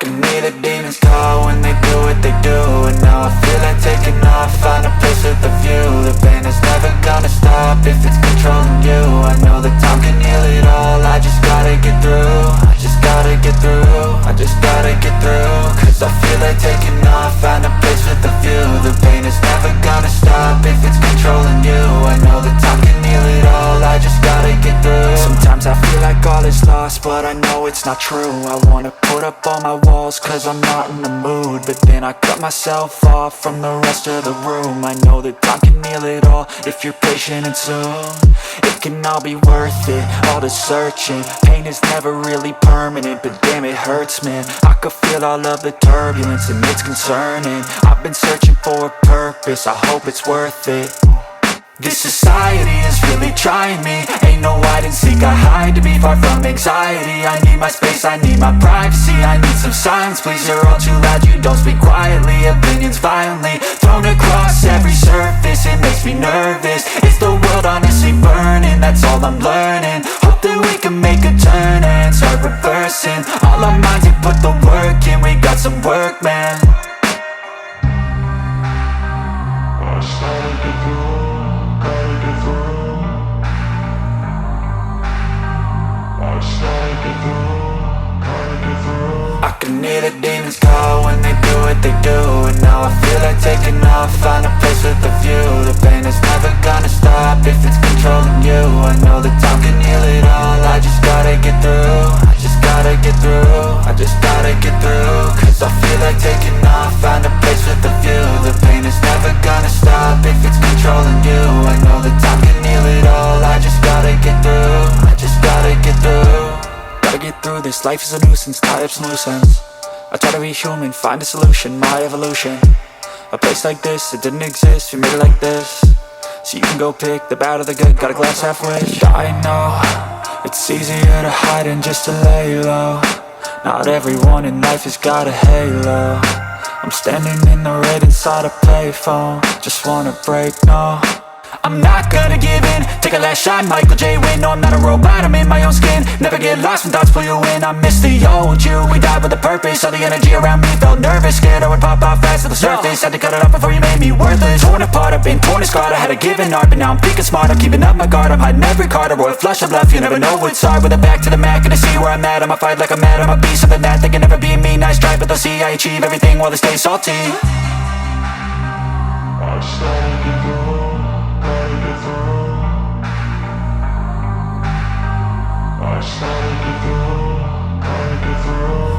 can hear the demons call when they do what they do. And now I feel like taking off, find a place with a view. The pain is never gonna stop if it's controlling you. I know that time can heal it all, I just gotta get through. I just gotta get through, I just gotta get through. Cause I feel like taking off, find a place with a view. The pain is never gonna stop if it's controlling you. I know that time can heal it all, I just gotta get through. Sometimes I feel like all is lost, but I know it's not true. I wanna put up all my walls cause I'm not in the mood, but then I cut myself off from the rest of the room. I know that time can heal it all if you're patient and soon. It can all be worth it, all the searching. Pain is never really permanent, but damn it hurts, man. I could feel all of the turbulence and it's concerning. I've been searching for a purpose, I hope it's worth it. This society is really trying me. Ain't no hide and seek, I hide to be far from anxiety. I need my space, I need my privacy. I need some silence, please, you're all too loud. You don't speak quietly, opinions violently thrown across every surface. It makes me nervous, it's the world honestly burning. That's all I'm learning, hope that we can make a turn and start reversing. All our minds, we put the work in, we got some work, man. I can hear the demons call when they do what they do. And now I feel like taking off, find a place with a view. The pain is never gonna stop if it's controlling you. I know that time can heal it all, I just gotta get through. I just gotta get through, I just gotta get through. Cause I feel like taking off, find a place with a view. The pain is never gonna stop if it's controlling you. I know that time can heal it all, I just gotta get through. I just gotta get through. Gotta get through this, life is a nuisance, tie up some loose ends. I try to be human, find a solution, my evolution. A place like this, it didn't exist, we made it like this. So you can go pick the bad or the good, got a glass halfway. I know, it's easier to hide than just to lay low. Not everyone in life has got a halo. I'm standing in the red inside a payphone, just wanna break, no. I'm not gonna give in, take a last shot, Michael J. Win. No, I'm not a robot, I'm in my own skin. Never get lost when thoughts pull you in. I miss the old you, we died with a purpose. All the energy around me felt nervous, scared I would pop off fast to the surface. Had to cut it off before you made me worthless. Torn apart, I've been torn and scarred. I had a given art, but now I'm thinking smart. I'm keeping up my guard, I'm hiding every card. A royal flush of love, you never know what's hard. With a back to the mat, gonna see where I'm at. I'ma fight like I'm mad, I'ma be something that they can never be me. Nice try, but they'll see I achieve everything while they stay salty.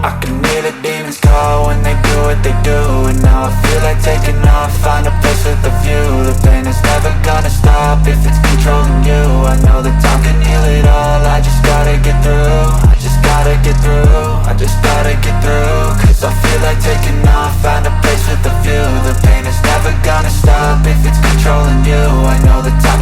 I can hear the demons call when they do what they do. And now I feel like taking off, find a place with a view. The pain is never gonna stop if it's controlling you. I know that time can heal it all, I just gotta get through. I just gotta get through, I just gotta get through. Cause I feel like taking off, find a place with a view. The pain is never gonna stop if it's controlling you. I know that time